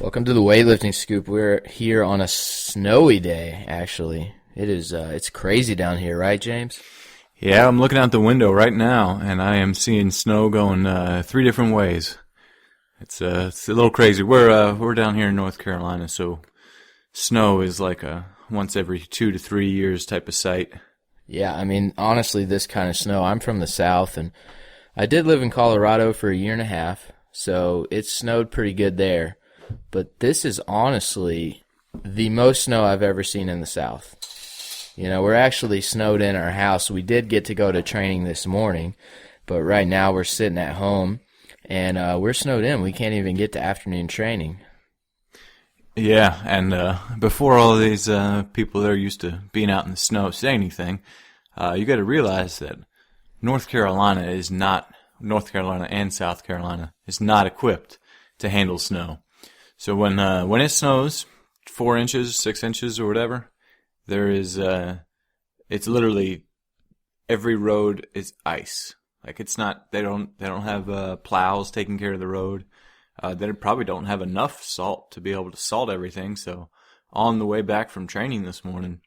Welcome to the weightlifting scoop. We're here on a snowy day, actually. It's crazy down here, right, James? Yeah, I'm looking out the window right now, and I am seeing snow going three different ways. It's a little crazy. We're down here in North Carolina, so snow is like a once every 2 to 3 years type of sight. Yeah, I mean, honestly, this kind of snow, I'm from the South, and I did live in Colorado for a year and a half, so it snowed pretty good there. But this is honestly the most snow I've ever seen in the South. You know, we're actually snowed in our house. We did get to go to training this morning, but right now we're sitting at home, and we're snowed in. We can't even get to afternoon training. Yeah, and before all these people that are used to being out in the snow say anything, you got to realize that North Carolina and South Carolina is not equipped to handle snow. So when it snows 4 inches, 6 inches, or whatever, there is it's literally every road is ice. Like it's not they don't have plows taking care of the road. They probably don't have enough salt to be able to salt everything. So on the way back from training this morning,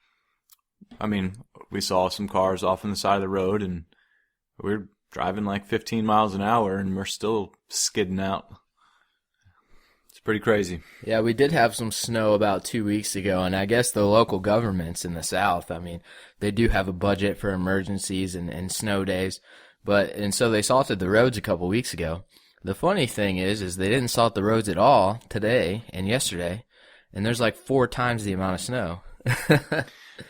I mean, we saw some cars off on the side of the road, and we're driving like 15 miles an hour, and we're still skidding out. It's pretty crazy. Yeah, we did have some snow about 2 weeks ago, and I guess the local governments in the South, I mean, they do have a budget for emergencies and snow days, and so they salted the roads a couple weeks ago. The funny thing is they didn't salt the roads at all today and yesterday, and there's like 4 times the amount of snow.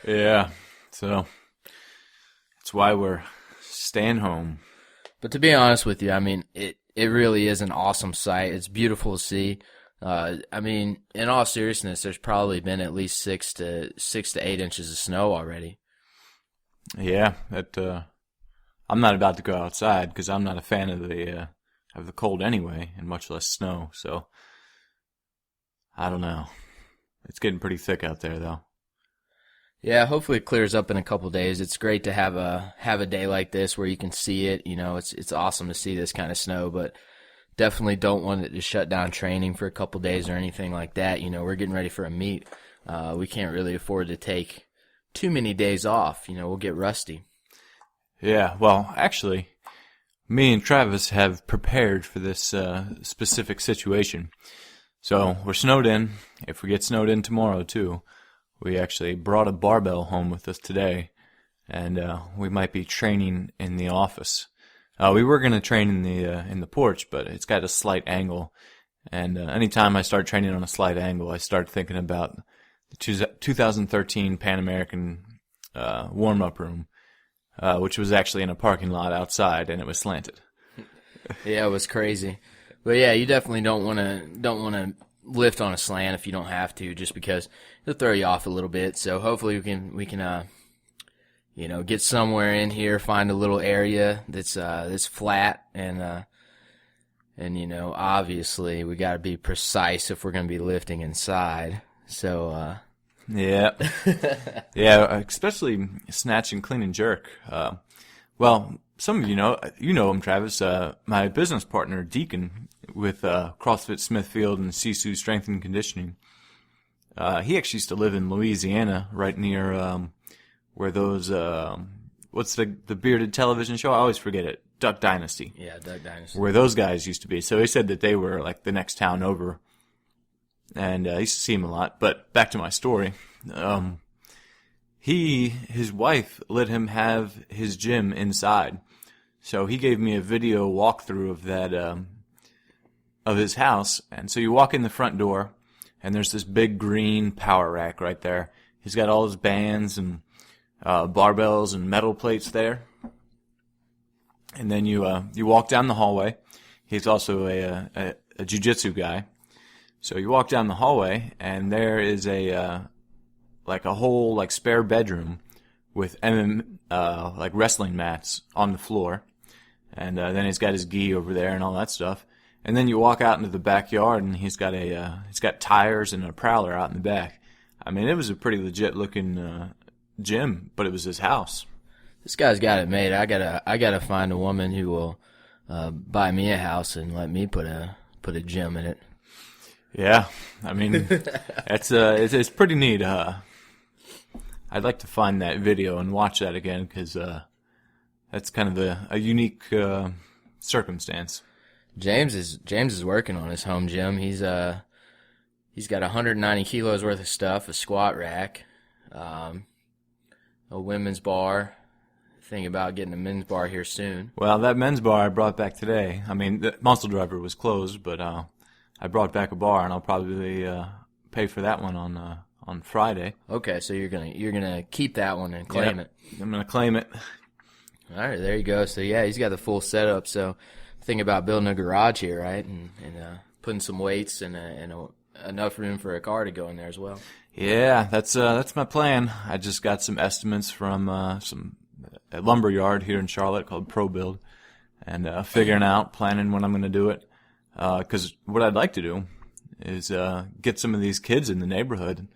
Yeah, so that's why we're staying home. But to be honest with you, I mean, it really is an awesome sight. It's beautiful to see. I mean, in all seriousness, there's probably been at least 6 to 8 inches of snow already. Yeah, I'm not about to go outside because I'm not a fan of the cold anyway, and much less snow. So I don't know. It's getting pretty thick out there, though. Yeah, hopefully it clears up in a couple days. It's great to have a day like this where you can see it. You know, it's awesome to see this kind of snow, but definitely don't want it to shut down training for a couple days or anything like that. You know, we're getting ready for a meet. We can't really afford to take too many days off. You know, we'll get rusty. Yeah, well, actually, me and Travis have prepared for this specific situation. So we're snowed in. If we get snowed in tomorrow, too, we actually brought a barbell home with us today, and we might be training in the office. We were going to train in the porch, but it's got a slight angle, and anytime I start training on a slight angle, I start thinking about the 2013 Pan American warm-up room, which was actually in a parking lot outside, and it was slanted. Yeah, it was crazy. But yeah, you definitely don't want to lift on a slant if you don't have to, just because it'll throw you off a little bit. So hopefully we can you know, get somewhere in here, find a little area that's flat, and you know, obviously we got to be precise if we're going to be lifting inside. So yeah, yeah, especially snatch and clean and jerk. Well, some of you know him, Travis. My business partner, Deacon, with CrossFit Smithfield and Sisu Strength and Conditioning. He actually used to live in Louisiana, right near where those what's the bearded television show? I always forget it. Duck Dynasty. Yeah, Duck Dynasty. Where those guys used to be. So he said that they were like the next town over, and I used to see him a lot. But back to my story. His wife let him have his gym inside. So he gave me a video walkthrough of that, of his house. And so you walk in the front door, and there's this big green power rack right there. He's got all his bands and barbells and metal plates there. And then you walk down the hallway. He's also a jiu-jitsu guy. So you walk down the hallway, and there is a whole spare bedroom with wrestling mats on the floor, and then he's got his gi over there and all that stuff. And then you walk out into the backyard, and he's got tires and a prowler out in the back. I mean, it was a pretty legit looking gym, but it was his house. This guy's got it made. I gotta find a woman who will buy me a house and let me put a gym in it. Yeah, I mean, it's pretty neat. I'd like to find that video and watch that again because that's kind of a unique circumstance. James is working on his home gym. He's got 190 kilos worth of stuff, a squat rack, a women's bar. Thinking about getting a men's bar here soon. Well, that men's bar I brought back today. I mean, the Muscle Driver was closed, but I brought back a bar, and I'll probably pay for that one on Friday. Okay, so you're gonna keep that one and claim it. I'm gonna claim it. All right, there you go. So yeah, he's got the full setup. So think about building a garage here, right, and putting some weights and enough room for a car to go in there as well. Yeah, that's my plan. I just got some estimates from a lumber yard here in Charlotte called Pro Build, and planning when I'm going to do it. Because what I'd like to do is get some of these kids in the neighborhood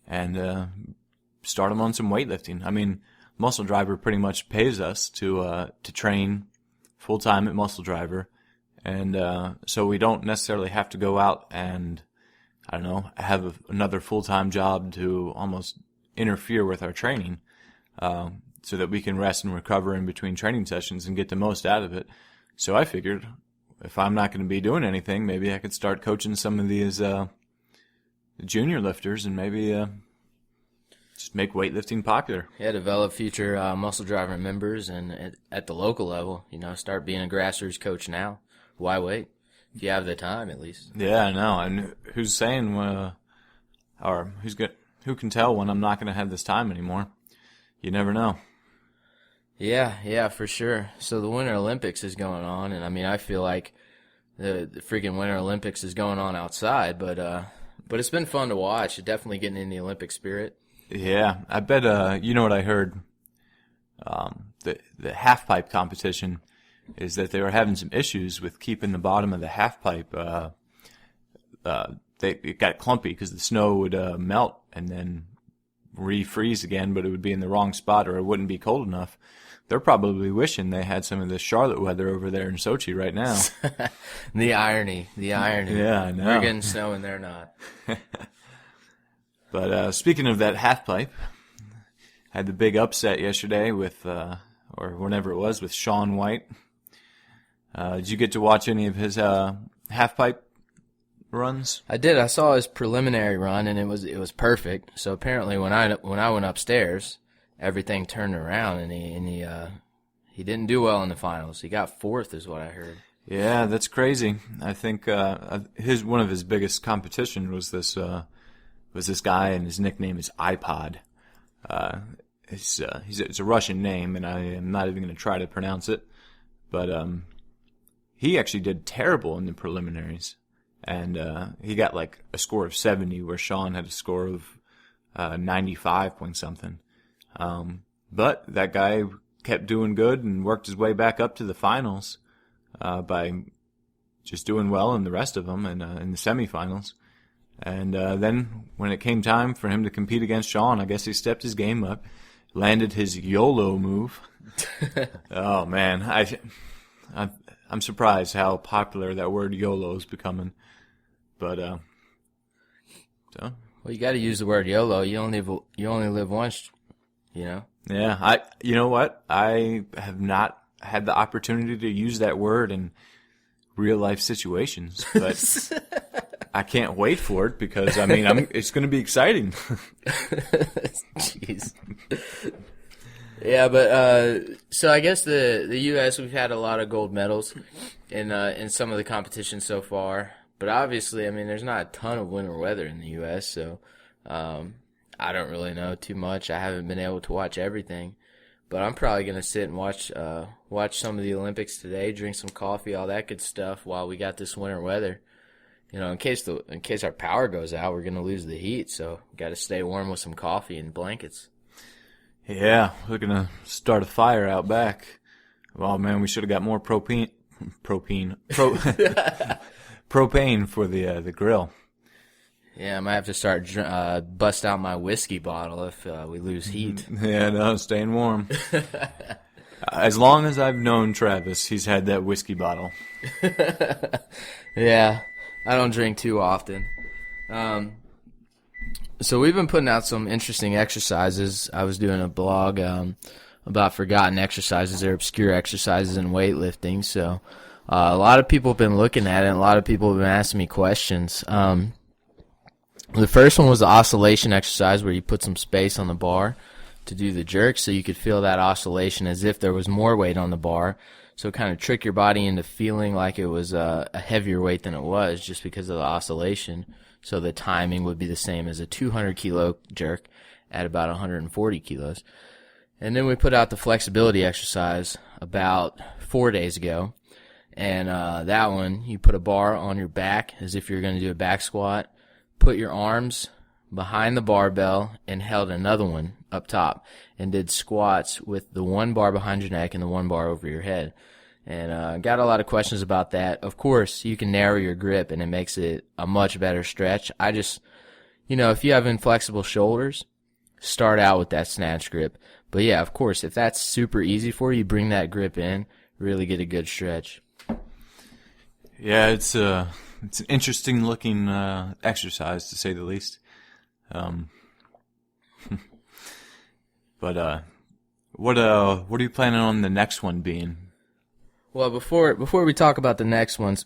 and start them on some weightlifting. I mean, Muscle Driver pretty much pays us to train full time at Muscle Driver, and so we don't necessarily have to go out and have another full time job to almost interfere with our training. So that we can rest and recover in between training sessions and get the most out of it. So I figured if I'm not going to be doing anything, maybe I could start coaching some of these junior lifters and maybe just make weightlifting popular. Yeah, develop future Muscle Driver members, and at the local level, start being a grassroots coach now. Why wait? If you have the time, at least. Yeah, I know. And who's saying, who can tell when I'm not going to have this time anymore? You never know. Yeah, for sure. So the Winter Olympics is going on, and I mean, I feel like the freaking Winter Olympics is going on outside, but it's been fun to watch. Definitely getting in the Olympic spirit. Yeah, I bet. You know what I heard? The half pipe competition is that they were having some issues with keeping the bottom of the half pipe. It got clumpy because the snow would melt and then refreeze again, but it would be in the wrong spot or it wouldn't be cold enough. They're probably wishing they had some of the Charlotte weather over there in Sochi right now. The irony. Yeah, I know. We're getting snow and they're not. But speaking of that half pipe, had the big upset yesterday with, or whenever it was, with Shaun White. Did you get to watch any of his half pipe runs? I did. I saw his preliminary run, and it was perfect. So apparently, when I went upstairs, everything turned around, and he didn't do well in the finals. He got fourth, is what I heard. Yeah, that's crazy. I think one of his biggest competition was this guy, and his nickname is iPod. It's a Russian name, and I am not even going to try to pronounce it. But he actually did terrible in the preliminaries. And he got like a score of 70, where Shaun had a score of 95 point something. But that guy kept doing good and worked his way back up to the finals by just doing well in the rest of them and in the semifinals. And then when it came time for him to compete against Shaun, I guess he stepped his game up, landed his YOLO move. Oh man, I'm surprised how popular that word YOLO is becoming. But so. Well, you got to use the word YOLO. You only live once, Yeah. You know what? I have not had the opportunity to use that word in real life situations, but I can't wait for it because it's going to be exciting. Jeez. Yeah, but so I guess the U.S. we've had a lot of gold medals in some of the competitions so far. But obviously, there's not a ton of winter weather in the U.S., so I don't really know too much. I haven't been able to watch everything. But I'm probably going to sit and watch some of the Olympics today, drink some coffee, all that good stuff while we got this winter weather. In case our power goes out, we're going to lose the heat, so got to stay warm with some coffee and blankets. Yeah, we're going to start a fire out back. Oh, man, we should have got more propane for the grill. Yeah, I might have to start bust out my whiskey bottle if we lose heat. Yeah, no, staying warm. As long as I've known Travis, he's had that whiskey bottle. Yeah, I don't drink too often. So we've been putting out some interesting exercises. I was doing a blog about forgotten exercises or obscure exercises in weightlifting. So a lot of people have been looking at it, and a lot of people have been asking me questions. The first one was the oscillation exercise, where you put some space on the bar to do the jerk, so you could feel that oscillation as if there was more weight on the bar. So kind of trick your body into feeling like it was a heavier weight than it was, just because of the oscillation. So the timing would be the same as a 200 kilo jerk at about 140 kilos. And then we put out the flexibility exercise about 4 days ago. And that one, you put a bar on your back as if you're going to do a back squat, put your arms behind the barbell, and held another one up top, and did squats with the one bar behind your neck and the one bar over your head. And got a lot of questions about that. Of course, you can narrow your grip, and it makes it a much better stretch. I just, if you have inflexible shoulders, start out with that snatch grip. But yeah, of course, if that's super easy for you, bring that grip in, really get a good stretch. Yeah, it's an interesting looking exercise, to say the least. But what are you planning on the next one being? Well, before we talk about the next ones,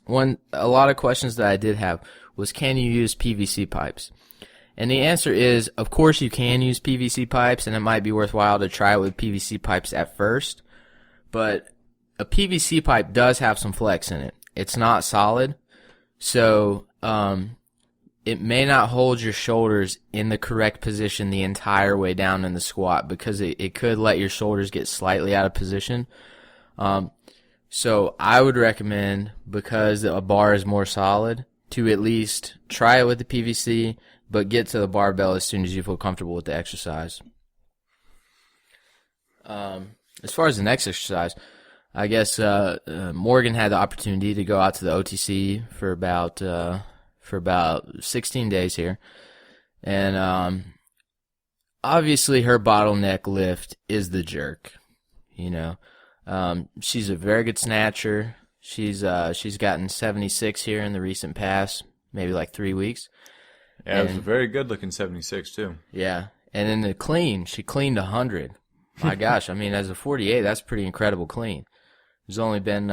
a lot of questions that I did have was, can you use PVC pipes? And the answer is, of course you can use PVC pipes, and it might be worthwhile to try it with PVC pipes at first. But a PVC pipe does have some flex in it. It's not solid, so it may not hold your shoulders in the correct position the entire way down in the squat, because it could let your shoulders get slightly out of position. So I would recommend, because a bar is more solid, to at least try it with the PVC, but get to the barbell as soon as you feel comfortable with the exercise. As far as the next exercise, I guess Morgan had the opportunity to go out to the OTC for about 16 days here, and obviously her bottleneck lift is the jerk. She's a very good snatcher. She's gotten 76 here in the recent past, maybe like 3 weeks. Yeah, it was a very good looking 76 too. Yeah, and in the clean, she cleaned 100. My gosh, I mean, as a 48, that's pretty incredible clean. There's only been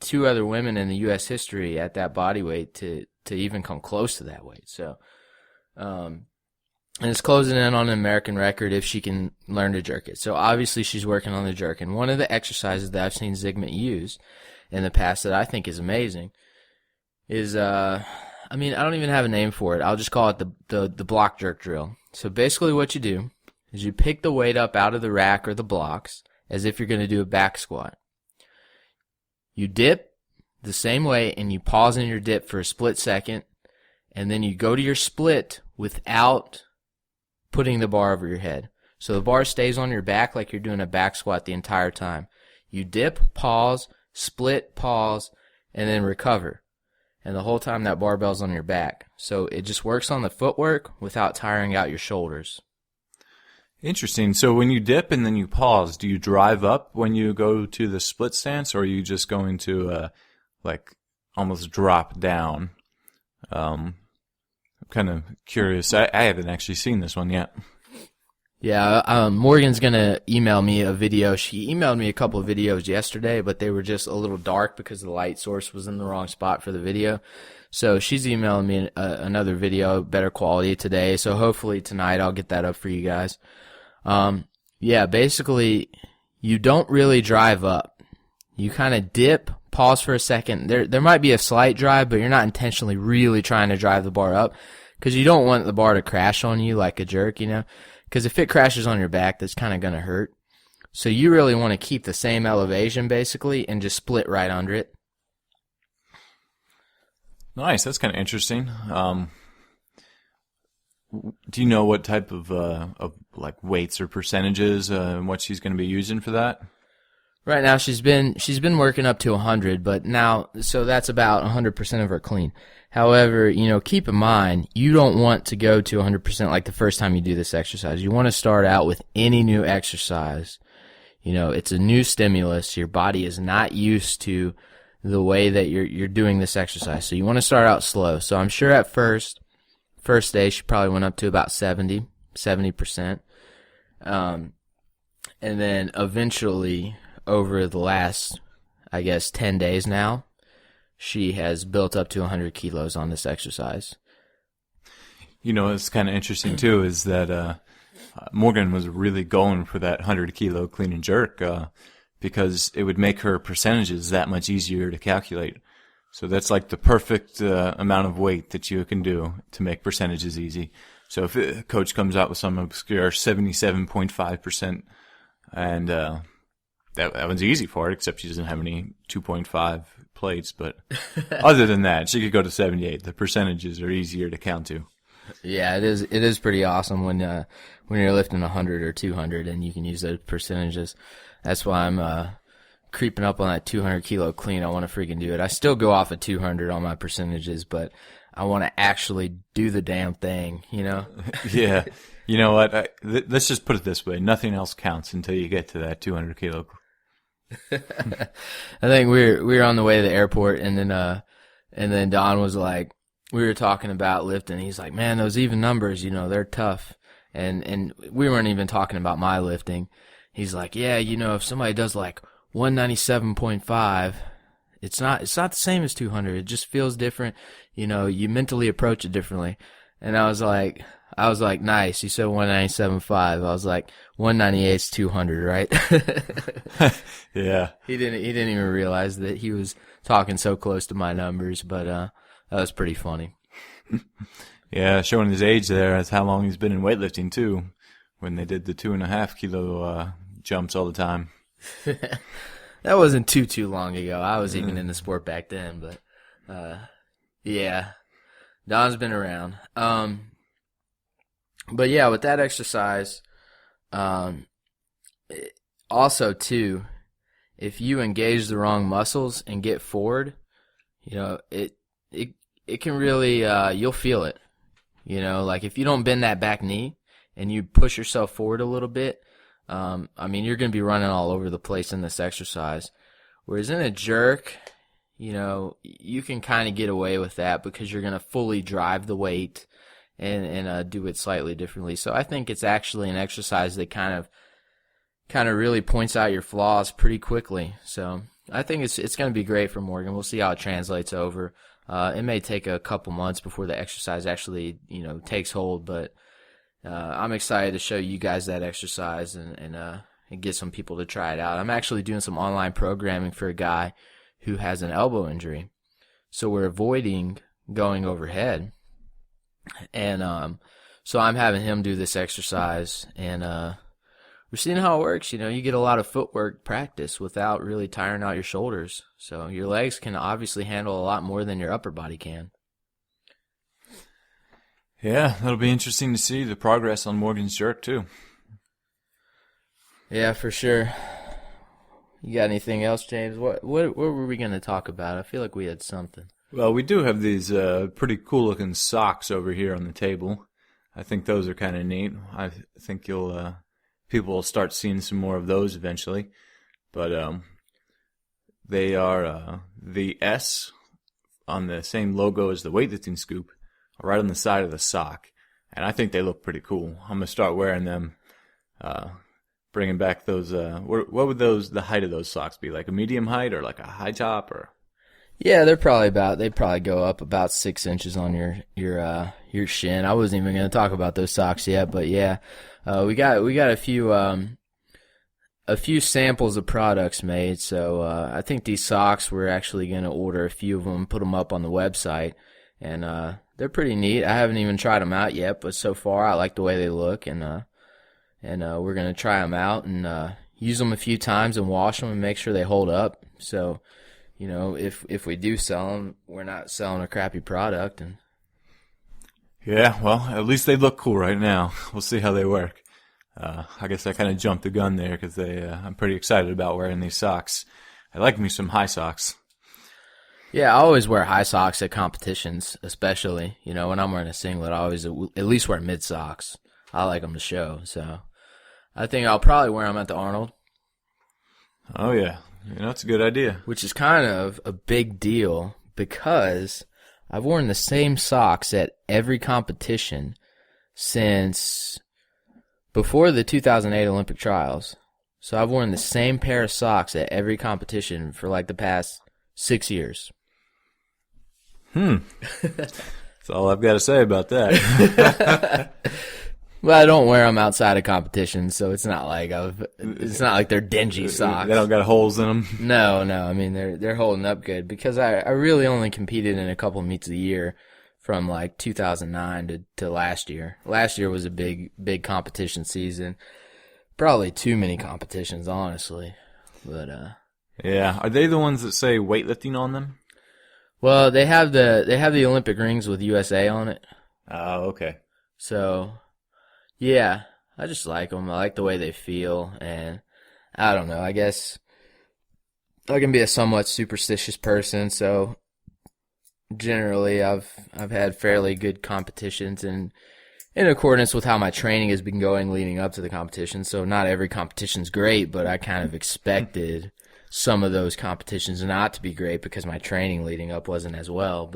2 other women in the U.S. history at that body weight to even come close to that weight. So, and it's closing in on an American record if she can learn to jerk it. So obviously she's working on the jerk. And one of the exercises that I've seen Zygmunt use in the past that I think is amazing is, I don't even have a name for it. I'll just call it the block jerk drill. So basically what you do is you pick the weight up out of the rack or the blocks as if you're going to do a back squat. You dip the same way, and you pause in your dip for a split second, and then you go to your split without putting the bar over your head. So the bar stays on your back like you're doing a back squat the entire time. You dip, pause, split, pause, and then recover. And the whole time that barbell's on your back. So it just works on the footwork without tiring out your shoulders. Interesting. So when you dip and then you pause, do you drive up when you go to the split stance, or are you just going to almost drop down? I'm kind of curious. I haven't actually seen this one yet. Yeah, Morgan's going to email me a video. She emailed me a couple of videos yesterday, but they were just a little dark because the light source was in the wrong spot for the video. So she's emailing me another video, better quality today. So hopefully tonight I'll get that up for you guys. Basically, you don't really drive up. You kind of dip, pause for a second. There might be a slight drive, but you're not intentionally really trying to drive the bar up, because you don't want the bar to crash on you like a jerk, because if it crashes on your back, that's kind of going to hurt. So you really want to keep the same elevation, basically, and just split right under it. Nice. That's kind of interesting. Do you know what type of weights or percentages and what she's going to be using for that? Right now she's been working up to 100, but now, so that's about 100% of her clean. However, keep in mind, you don't want to go to 100% like the first time you do this exercise. You want to start out with any new exercise. It's a new stimulus. Your body is not used to the way that you're doing this exercise. So you want to start out slow. So I'm sure at first first day she probably went up to about 70%. And then eventually over the last, I guess, 10 days now, she has built up to 100 kilos on this exercise. You know, it's kind of interesting too is that Morgan was really going for that 100-kilo clean and jerk because it would make her percentages that much easier to calculate. So that's like the perfect amount of weight that you can do to make percentages easy. So if a coach comes out with some obscure 77.5%, and that one's easy for her, except she doesn't have any 2.5 plates. But other than that, she could go to 78. The percentages are easier to count to. Yeah, it is. It is pretty awesome when you're lifting 100 or 200 and you can use those percentages. That's why I'm creeping up on that 200 kilo clean. I want to freaking do it. I still go off of 200 on my percentages, but I want to actually do the damn thing. You know? Yeah. You know what? Let's just put it this way: nothing else counts until you get to that 200 kilo. I think we were on the way to the airport, and then Don was like, we were talking about lifting. He's like, man, those even numbers, you know, they're tough. And we weren't even talking about my lifting. He's like, yeah, you know, if somebody does like 197.5, it's not the same as 200. It just feels different. You know, you mentally approach it differently. And I was like, nice. You said 197.5. I was like, 198's 200, right? Yeah. He didn't even realize that he was talking so close to my numbers, but that was pretty funny. Yeah, showing his age there as how long he's been in weightlifting too, when they did the 2.5 kilo jumps all the time. That wasn't too long ago. I was even in the sport back then, but yeah, Don's been around. But yeah, with that exercise, also too, if you engage the wrong muscles and get forward, you know, it can really, you'll feel it. You know, like if you don't bend that back knee and you push yourself forward a little bit, I mean, you're going to be running all over the place in this exercise. Whereas in a jerk, you know, you can kind of get away with that because you're going to fully drive the weight and do it slightly differently. So I think it's actually an exercise that kind of really points out your flaws pretty quickly. So I think it's going to be great for Morgan. We'll see how it translates over. It may take a couple months before the exercise actually, you know, takes hold, but I'm excited to show you guys that exercise and get some people to try it out. I'm actually doing some online programming for a guy who has an elbow injury, so we're avoiding going overhead, and so I'm having him do this exercise, and we're seeing how it works. You know, you get a lot of footwork practice without really tiring out your shoulders. So your legs can obviously handle a lot more than your upper body can. Yeah, that'll be interesting to see the progress on Morgan's jerk too. Yeah, for sure. You got anything else, James? What were we going to talk about? I feel like we had something. Well, we do have these pretty cool looking socks over here on the table. I think those are kind of neat. I think people will start seeing some more of those eventually. But they are the S on the same logo as the weightlifting scoop, right on the side of the sock. And I think they look pretty cool. I'm going to start wearing them, bringing back those, what would the height of those socks be? Like a medium height or like a high top or? Yeah, they probably go up about 6 inches on your shin. I wasn't even going to talk about those socks yet, but yeah, we got a few samples of products made. So I think these socks, we're actually going to order a few of them, put them up on the website, and they're pretty neat. I haven't even tried them out yet, but so far I like the way they look, and we're going to try them out and use them a few times and wash them and make sure they hold up. So, you know, if we do sell them, we're not selling a crappy product. And yeah, well, at least they look cool right now. We'll see how they work. I guess I kind of jumped the gun there because I'm pretty excited about wearing these socks. I like me some high socks. Yeah, I always wear high socks at competitions, especially. You know, when I'm wearing a singlet, I always at least wear mid socks. I like them to show. So I think I'll probably wear them at the Arnold. Oh, yeah. You know, it's a good idea. Which is kind of a big deal because I've worn the same socks at every competition since before the 2008 Olympic trials. So I've worn the same pair of socks at every competition for like the past 6 years. That's all I've got to say about that. Well, I don't wear them outside of competition, so it's not like they're dingy socks. They don't got holes in them. No. I mean, they're holding up good because I really only competed in a couple meets a year from like 2009 to last year. Last year was a big competition season. Probably too many competitions, honestly. But yeah, are they the ones that say weightlifting on them? well, they have the Olympic rings with USA on it. Oh, okay. So, yeah, I just like them. I like the way they feel, and I don't know. I guess I can be a somewhat superstitious person, so generally I've had fairly good competitions and in accordance with how my training has been going leading up to the competition. So not every competition's great, but I kind of expected some of those competitions not to be great because my training leading up wasn't as well.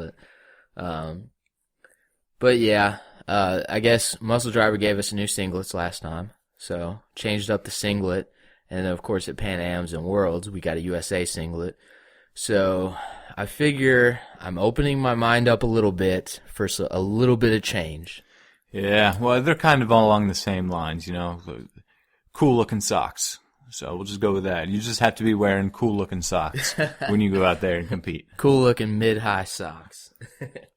But yeah, I guess Muscle Driver gave us new singlets last time, so changed up the singlet, and then of course at Pan Ams and Worlds we got a USA singlet. So I figure I'm opening my mind up a little bit for a little bit of change. Yeah, well, they're kind of all along the same lines, cool-looking socks. So we'll just go with that. You just have to be wearing cool-looking socks when you go out there and compete. Cool-looking mid-high socks.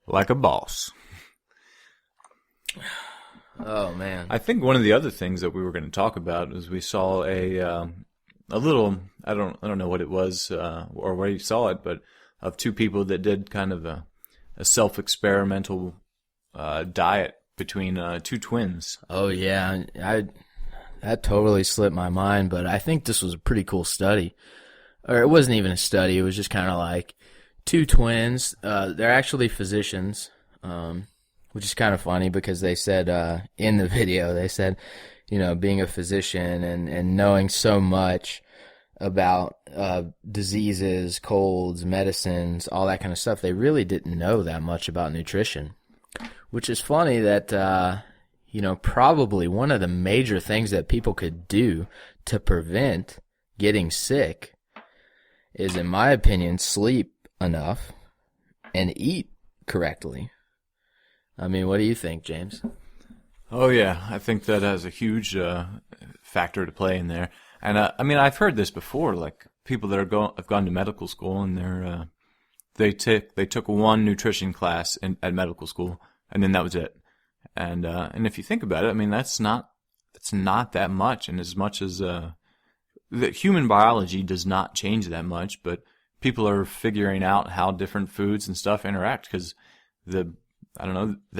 Like a boss. Oh, man. I think one of the other things that we were going to talk about is we saw a little, I don't know what it was or where you saw it, but of two people that did kind of a self-experimental diet between two twins. Oh, yeah. That totally slipped my mind, but I think this was a pretty cool study. Or it wasn't even a study. It was just kind of like two twins. They're actually physicians, which is kind of funny because they said in the video, they said, being a physician and knowing so much about diseases, colds, medicines, all that kind of stuff, they really didn't know that much about nutrition. Which is funny that, probably one of the major things that people could do to prevent getting sick is, in my opinion, sleep enough and eat correctly. I mean, what do you think, James? Oh, yeah. I think that has a huge factor to play in there. And, I've heard this before, like people that have gone to medical school and they took one nutrition class at medical school, and then that was it. And if you think about it, it's not that much. And as much as the human biology does not change that much, but people are figuring out how different foods and stuff interact because the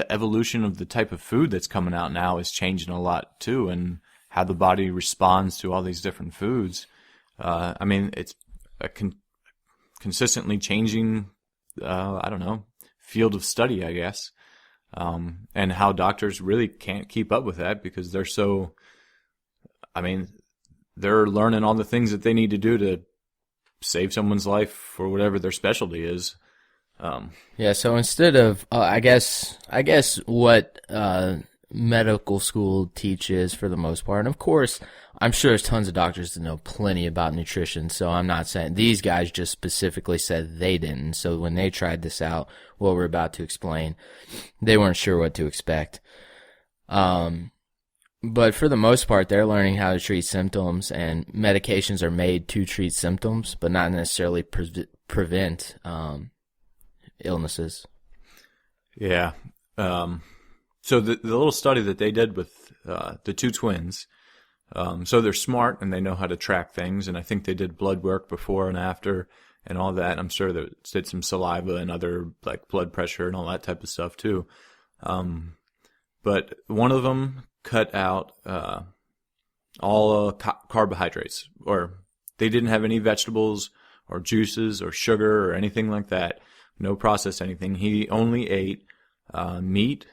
evolution of the type of food that's coming out now is changing a lot too, and how the body responds to all these different foods. It's a consistently changing, field of study, I guess. And how doctors really can't keep up with that because they're they're learning all the things that they need to do to save someone's life for whatever their specialty is. Yeah, so instead of, I guess what medical school teaches for the most part, and of course, I'm sure there's tons of doctors that know plenty about nutrition, so I'm not saying, these guys just specifically said they didn't, so when they tried this out, what we're about to explain, they weren't sure what to expect. But for the most part, they're learning how to treat symptoms, and medications are made to treat symptoms, but not necessarily prevent illnesses. Yeah. So the little study that they did with the two twins, so they're smart and they know how to track things, and I think they did blood work before and after and all that. I'm sure they did some saliva and other like blood pressure and all that type of stuff too. But one of them cut out all carbohydrates, or they didn't have any vegetables or juices or sugar or anything like that. No processed anything. He only ate meat,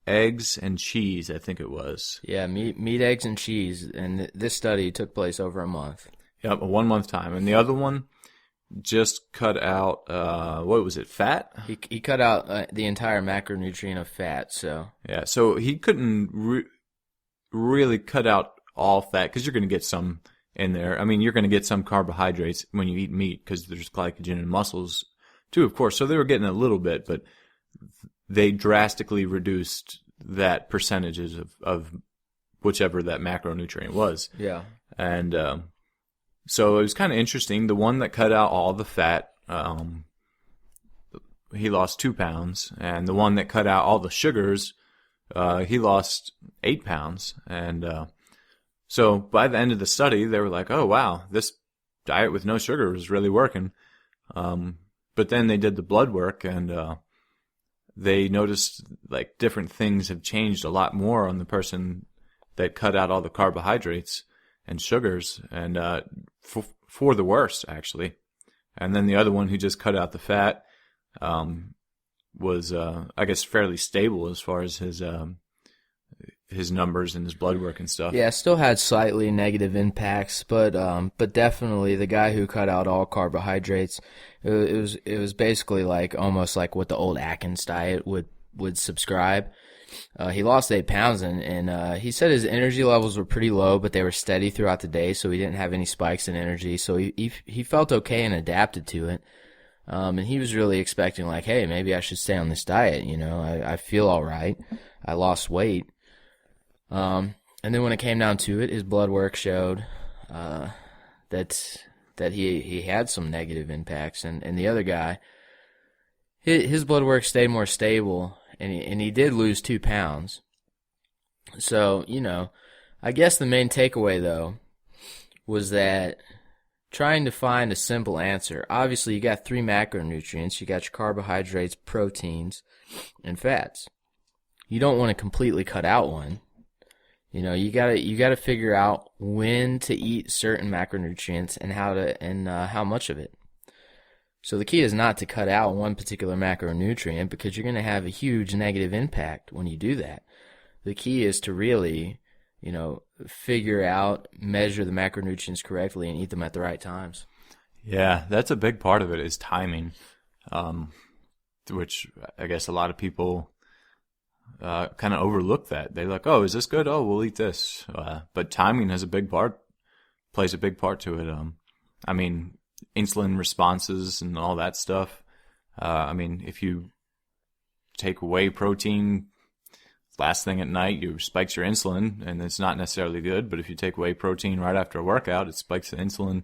eggs, and cheese, I think it was. Yeah, meat, eggs, and cheese. And this study took place over a month. Yep, a 1 month time. And the other one just cut out, what was it, fat? He cut out the entire macronutrient of fat, so. Yeah, so he couldn't really cut out all fat, because you're going to get some in there. I mean, you're going to get some carbohydrates when you eat meat, because there's glycogen in muscles too, of course. So they were getting a little bit, but they drastically reduced that percentages of whichever that macronutrient was. Yeah. And so it was kind of interesting. The one that cut out all the fat, he lost 2 pounds. And the one that cut out all the sugars, he lost 8 pounds. And so by the end of the study, they were like, oh, wow, this diet with no sugar is really working. But then they did the blood work, and they noticed like different things have changed a lot more on the person that cut out all the carbohydrates and sugars, and for the worse, actually. And then the other one who just cut out the fat was, I guess, fairly stable as far as his numbers and his blood work and stuff. Yeah, still had slightly negative impacts, but definitely the guy who cut out all carbohydrates, it was basically like almost like what the old Atkins diet would subscribe. He lost 8 pounds, and he said his energy levels were pretty low, but they were steady throughout the day, so he didn't have any spikes in energy. So he felt okay and adapted to it. And he was really expecting like, hey, maybe I should stay on this diet. You know, I feel all right. I lost weight. And then when it came down to it, his blood work showed that he had some negative impacts, and the other guy, his blood work stayed more stable. And he did lose 2 pounds. So, you know, I guess the main takeaway, though, was that trying to find a simple answer. Obviously, you got 3 macronutrients. You got your carbohydrates, proteins, and fats. You don't want to completely cut out one. You know, you gotta figure out when to eat certain macronutrients and how much of it. So the key is not to cut out one particular macronutrient, because you're going to have a huge negative impact when you do that. The key is to really, you know, figure out, measure the macronutrients correctly and eat them at the right times. Yeah, that's a big part of it, is timing, which I guess a lot of people kind of overlook that. They're like, oh, is this good? Oh, we'll eat this. But timing has plays a big part to it. I mean, insulin responses and all that stuff. I mean, if you take whey protein last thing at night, you spikes your insulin, and it's not necessarily good. But if you take whey protein right after a workout, it spikes the insulin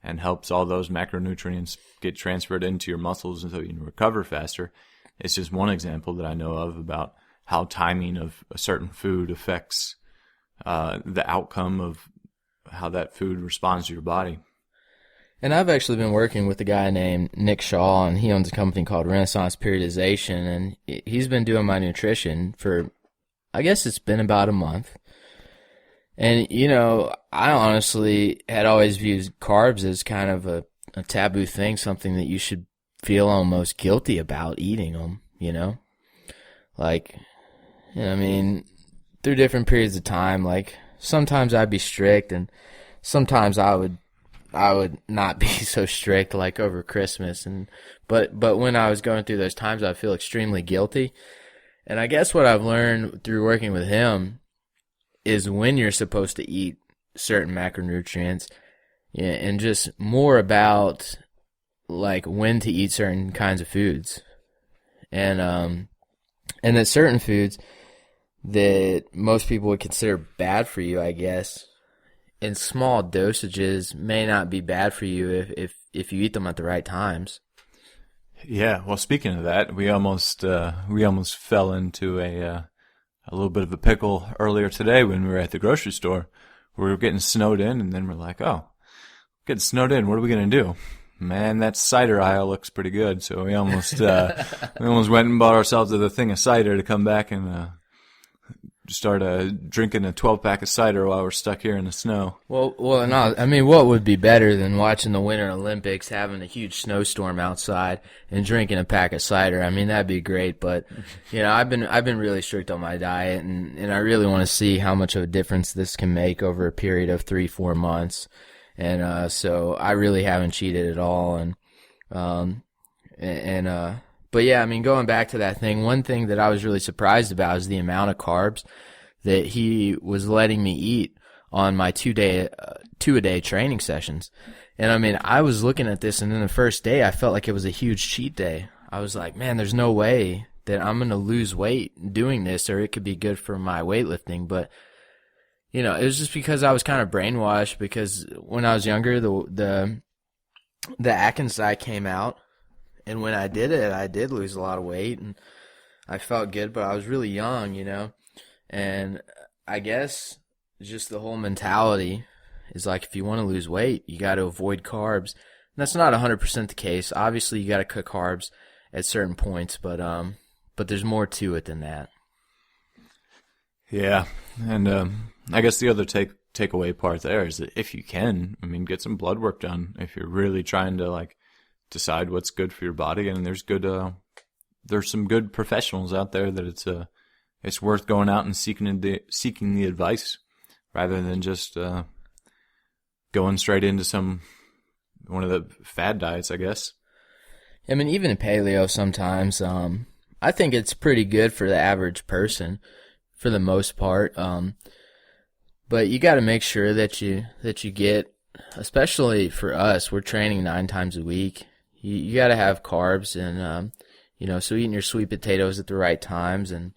and helps all those macronutrients get transferred into your muscles, and so you can recover faster. It's just one example that I know of about how timing of a certain food affects the outcome of how that food responds to your body. And I've actually been working with a guy named Nick Shaw, and he owns a company called Renaissance Periodization, and he's been doing my nutrition for, I guess it's been about a month. And, you know, I honestly had always viewed carbs as kind of a taboo thing, something that you should feel almost guilty about eating them, you know? Like, you know, I mean, through different periods of time, like, sometimes I'd be strict, and sometimes I would not be so strict, like over Christmas, but when I was going through those times, I feel extremely guilty. And I guess what I've learned through working with him is when you're supposed to eat certain macronutrients, yeah, and just more about like when to eat certain kinds of foods, and that certain foods that most people would consider bad for you, I guess, in small dosages may not be bad for you if you eat them at the right times. Yeah, well, speaking of that, we almost fell into a little bit of a pickle earlier today when we were at the grocery store. We were getting snowed in, and then we're like, oh, getting snowed in, what are we going to do? Man, that cider aisle looks pretty good. So we almost went and bought ourselves a thing of cider to come back and start drinking a 12-pack of cider while we're stuck here in the snow. Well, no, I mean, what would be better than watching the Winter Olympics, having a huge snowstorm outside, and drinking a pack of cider? I mean, that'd be great. But you know, I've been really strict on my diet, and I really want to see how much of a difference this can make over a period of 3-4 months. And so I really haven't cheated at all. And But yeah, I mean, going back to that thing, one thing that I was really surprised about is the amount of carbs that he was letting me eat on my two a day training sessions. And I mean, I was looking at this, and then the first day I felt like it was a huge cheat day. I was like, man, there's no way that I'm going to lose weight doing this, or it could be good for my weightlifting. But, you know, it was just because I was kind of brainwashed, because when I was younger, the Atkins diet came out, and when I did it, I did lose a lot of weight, and I felt good, but I was really young, you know. And I guess just the whole mentality is like, if you want to lose weight, you got to avoid carbs. And that's not 100% the case. Obviously, you got to cut carbs at certain points, but there's more to it than that. Yeah, and I guess the other takeaway part there is that if you can, I mean, get some blood work done if you're really trying to like decide what's good for your body. And there's some good professionals out there that it's worth going out and seeking the advice rather than just going straight into one of the fad diets, I guess. I mean, even in paleo sometimes, I think it's pretty good for the average person for the most part. But you got to make sure that you get, especially for us, we're training 9 times a week. You got to have carbs, and so eating your sweet potatoes at the right times and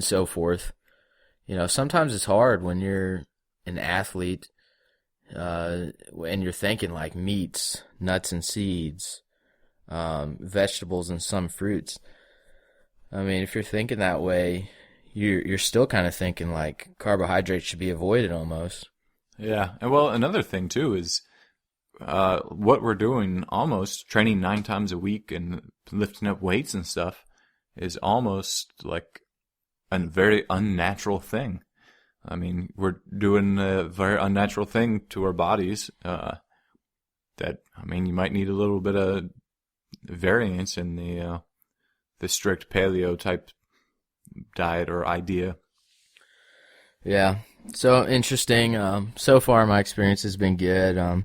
so forth. You know, sometimes it's hard when you're an athlete, and you're thinking like meats, nuts and seeds, vegetables and some fruits. I mean, if you're thinking that way, you're still kind of thinking like carbohydrates should be avoided almost. Yeah, and well, another thing too is what we're doing, almost training 9 times a week and lifting up weights and stuff, is almost like a very unnatural thing. I mean, we're doing a very unnatural thing to our bodies that, I mean, you might need a little bit of variance in the strict paleo type diet or idea. Yeah, so interesting. So far my experience has been good.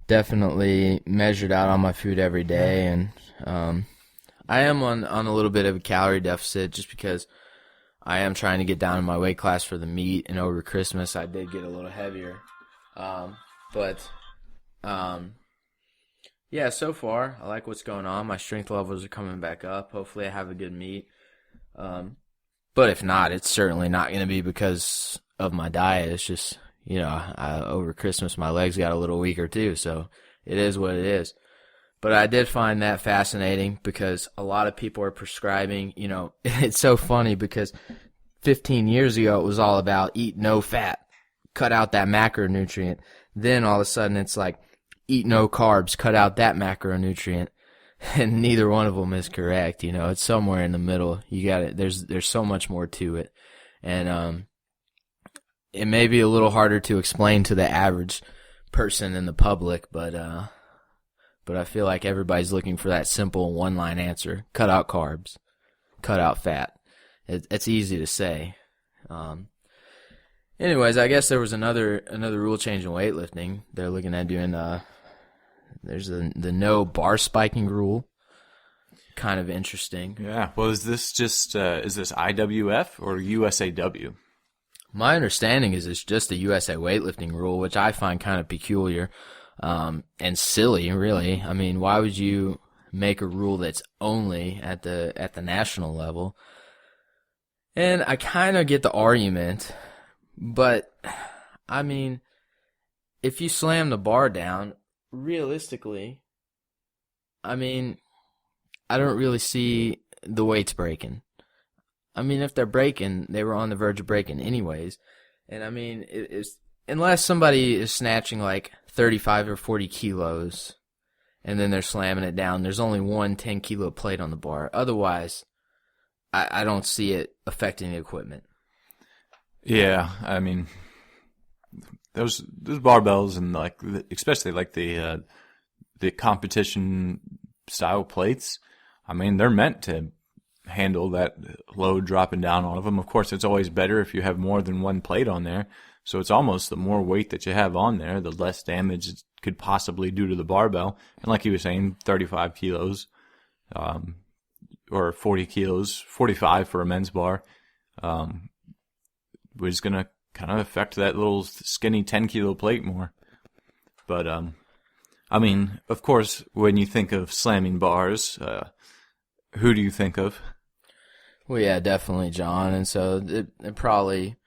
Definitely measured out on my food every day, and I am on a little bit of a calorie deficit just because I am trying to get down in my weight class for the meet, and over Christmas I did get a little heavier. Yeah, so far I like what's going on. My strength levels are coming back up. Hopefully I have a good meet. But if not, it's certainly not going to be because of my diet. It's just, over Christmas my legs got a little weaker too, so it is what it is. But I did find that fascinating because a lot of people are prescribing, it's so funny because 15 years ago it was all about eat no fat, cut out that macronutrient. Then all of a sudden it's like eat no carbs, cut out that macronutrient. And neither one of them is correct, it's somewhere in the middle. You got it. There's so much more to it. And it may be a little harder to explain to the average person in the public, but I feel like everybody's looking for that simple one-line answer. Cut out carbs. Cut out fat. It's easy to say. Anyways, I guess there was another rule change in weightlifting. They're looking at doing there's the no bar spiking rule. Kind of interesting. Yeah. Well, is this just is this IWF or USAW? My understanding is it's just a USA weightlifting rule, which I find kind of peculiar. And silly, really. I mean, why would you make a rule that's only at the national level? And I kind of get the argument, but I mean, if you slam the bar down, realistically, I mean, I don't really see the weights breaking. I mean, if they're breaking, they were on the verge of breaking anyways. And I mean, unless somebody is snatching like 35 or 40 kilos and then they're slamming it down, there's only one 10-kilo plate on the bar. Otherwise, I don't see it affecting the equipment. Yeah, I mean, those barbells and especially the competition style plates, I mean, they're meant to handle that load dropping down on them. Of course, it's always better if you have more than one plate on there. So it's almost the more weight that you have on there, the less damage it's could possibly do to the barbell. And like he was saying, 35 kilos, or 40 kilos, 45 for a men's bar, was going to kind of affect that little skinny 10-kilo plate more. But, I mean, of course, when you think of slamming bars, who do you think of? Well, yeah, definitely, John. And so it probably,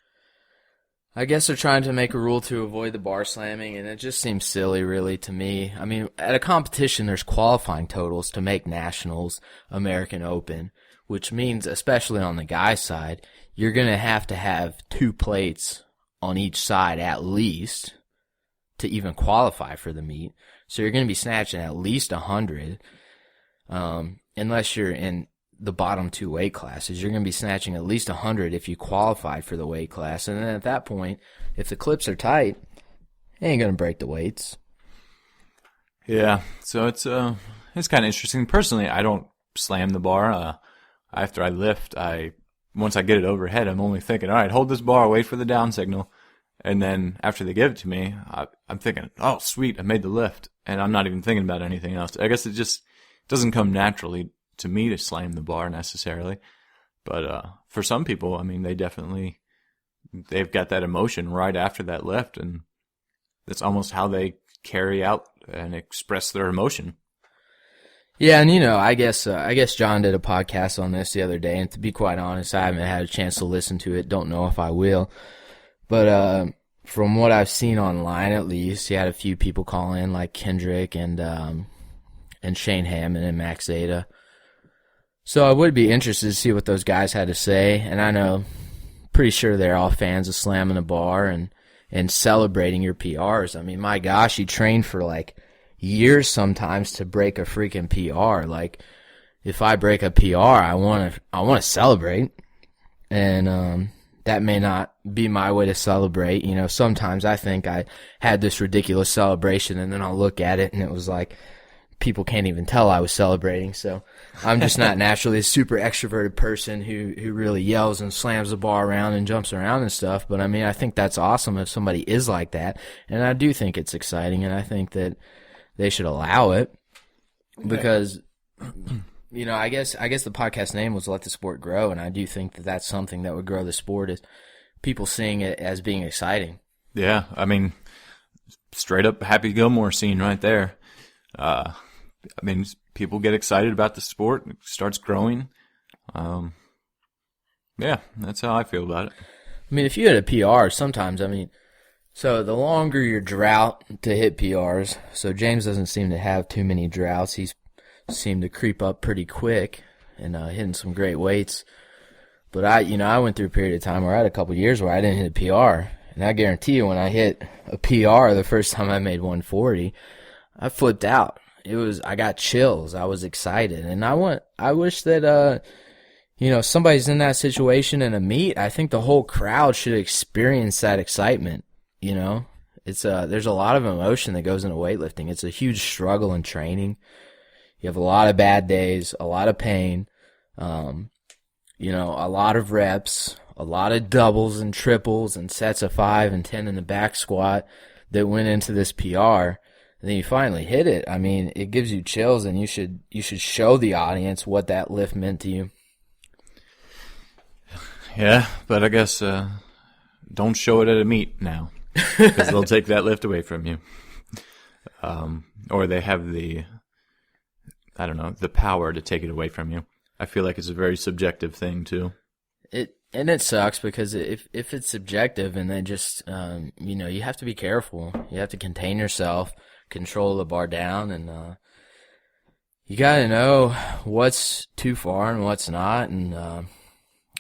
I guess they're trying to make a rule to avoid the bar slamming, and it just seems silly, really, to me. I mean, at a competition, there's qualifying totals to make nationals, American Open, which means, especially on the guy's side, you're going to have 2 plates on each side at least to even qualify for the meet. So you're going to be snatching at least 100, unless you're in the bottom 2 weight classes. You're going to be snatching at least 100 if you qualified for the weight class. And then at that point, if the clips are tight, it ain't going to break the weights. Yeah, so it's kind of interesting. Personally, I don't slam the bar. After I lift, once I get it overhead, I'm only thinking, all right, hold this bar, wait for the down signal. And then after they give it to me, I'm thinking, oh, sweet, I made the lift. And I'm not even thinking about anything else. I guess it just doesn't come naturally to me to slam the bar necessarily. But for some people, I mean, they've got that emotion right after that lift, and that's almost how they carry out and express their emotion. Yeah, and I guess John did a podcast on this the other day, and to be quite honest, I haven't had a chance to listen to it. Don't know if I will. But from what I've seen online, at least, he had a few people call in, like Kendrick and Shane Hammond and Max Zeta. So I would be interested to see what those guys had to say, and I know, pretty sure they're all fans of slamming the bar and celebrating your PRs. I mean, my gosh, you train for like years sometimes to break a freaking PR. Like, if I break a PR, I want to celebrate, and that may not be my way to celebrate. Sometimes I think I had this ridiculous celebration, and then I'll look at it, and it was like, people can't even tell I was celebrating. So I'm just not naturally a super extroverted person who really yells and slams the bar around and jumps around and stuff. But I mean, I think that's awesome if somebody is like that. And I do think it's exciting, and I think that they should allow it because, I guess the podcast name was Let the Sport Grow. And I do think that that's something that would grow the sport, is people seeing it as being exciting. Yeah. I mean, straight up Happy Gilmore scene right there. I mean, people get excited about the sport. It starts growing. Yeah, that's how I feel about it. I mean, if you hit a PR, sometimes, so the longer your drought to hit PRs, so James doesn't seem to have too many droughts. He's seemed to creep up pretty quick and hitting some great weights. But I went through a period of time where I had a couple of years where I didn't hit a PR. And I guarantee you, when I hit a PR the first time I made 140, I flipped out. I got chills. I was excited. And I wish that, somebody's in that situation in a meet. I think the whole crowd should experience that excitement. There's a lot of emotion that goes into weightlifting. It's a huge struggle in training. You have a lot of bad days, a lot of pain, a lot of reps, a lot of doubles and triples and sets of 5 and 10 in the back squat that went into this PR. And then you finally hit it. I mean, it gives you chills, and you should show the audience what that lift meant to you. Yeah, but I guess don't show it at a meet now, because they'll take that lift away from you. Or they have the power to take it away from you. I feel like it's a very subjective thing too. It sucks because if it's subjective, and then just you have to be careful. You have to contain yourself, control the bar down, and you got to know what's too far and what's not. And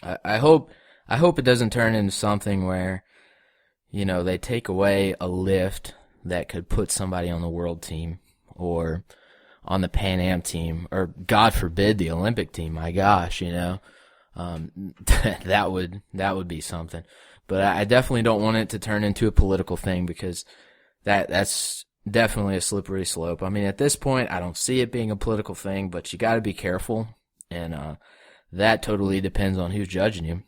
I hope it doesn't turn into something where they take away a lift that could put somebody on the world team or on the Pan Am team, or God forbid the Olympic team. My gosh, that would be something. But I definitely don't want it to turn into a political thing, because that's definitely a slippery slope. I mean, at this point, I don't see it being a political thing, but you got to be careful, and that totally depends on who's judging you.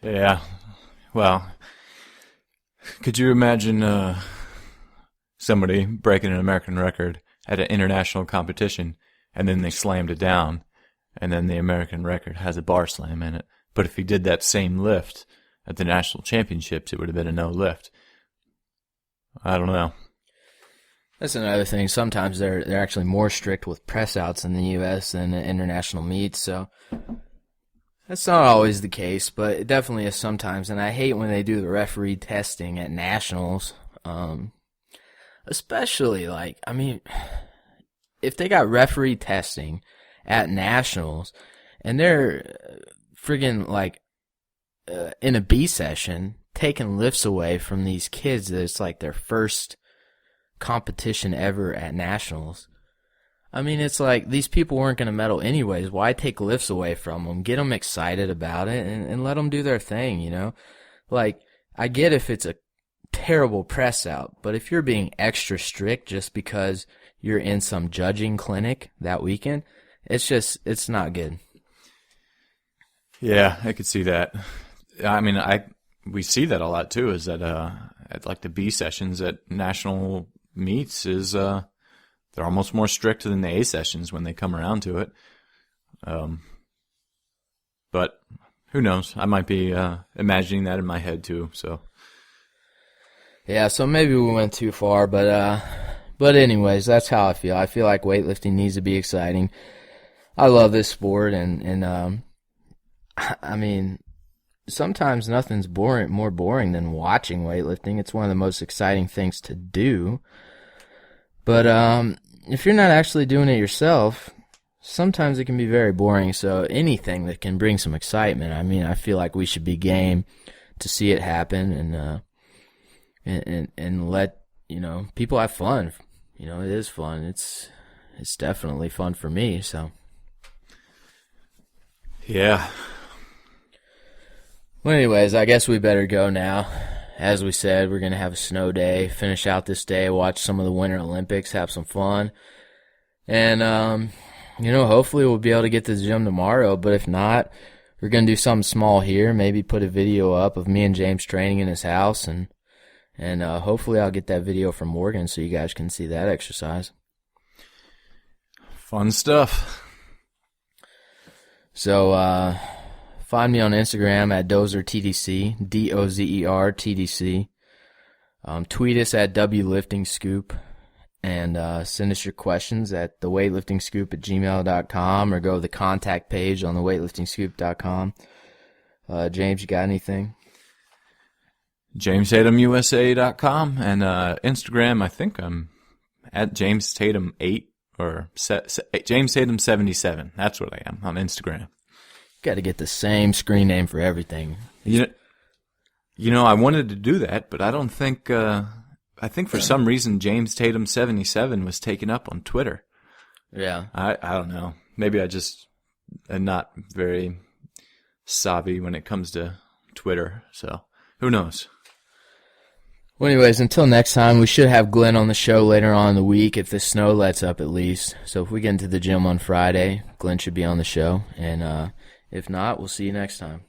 Yeah. Well, could you imagine somebody breaking an American record at an international competition, and then they slammed it down, and then the American record has a bar slam in it. But if he did that same lift at the national championships, it would have been a no lift. I don't know. That's another thing. Sometimes they're actually more strict with press outs in the U.S. than the international meets, so that's not always the case, but it definitely is sometimes. And I hate when they do the referee testing at nationals, especially if they got referee testing at nationals and they're friggin' in a B session taking lifts away from these kids that it's like their first competition ever at nationals. I mean, it's like these people weren't going to medal anyways. Why take lifts away from them? Get them excited about it and let them do their thing, you know? Like, I get if it's a terrible press out, but if you're being extra strict just because you're in some judging clinic that weekend, it's not good. Yeah, I could see that. I mean, we see that a lot too, is that at like the B sessions at national meets is they're almost more strict than the A sessions when they come around to it. But who knows? I might be imagining that in my head too. So yeah, so maybe we went too far, but anyways, that's how I feel. I feel like weightlifting needs to be exciting. I love this sport, and I mean, sometimes nothing's more boring than watching weightlifting. It's one of the most exciting things to do. But if you're not actually doing it yourself, sometimes it can be very boring. So anything that can bring some excitement, I mean, I feel like we should be game to see it happen and let, you know, people have fun. You know, it is fun. It's definitely fun for me, so. Yeah. Well, anyways, I guess we better go now. As we said, we're going to have a snow day, finish out this day, watch some of the Winter Olympics, have some fun. And, you know, hopefully we'll be able to get to the gym tomorrow. But if not, we're going to do something small here, maybe put a video up of me and James training in his house. And hopefully I'll get that video from Morgan so you guys can see that exercise. Fun stuff. So, find me on Instagram at DozerTDC, DOZERTDC. Tweet us at WLiftingScoop, and send us your questions at theweightliftingscoop@gmail.com, or go to the contact page on theweightliftingscoop.com. James, you got anything? JamesTatumUSA.com, and Instagram, I think I'm at JamesTatum8 or JamesTatum77. That's what I am on Instagram. Got to get the same screen name for everything. You know, I wanted to do that, but I don't think. I think for some reason James Tatum 77 was taken up on Twitter. Yeah, I don't know. Maybe I just am not very savvy when it comes to Twitter. So who knows? Well, anyways, until next time, we should have Glenn on the show later on in the week if the snow lets up at least. So if we get into the gym on Friday, Glenn should be on the show, and if not, we'll see you next time.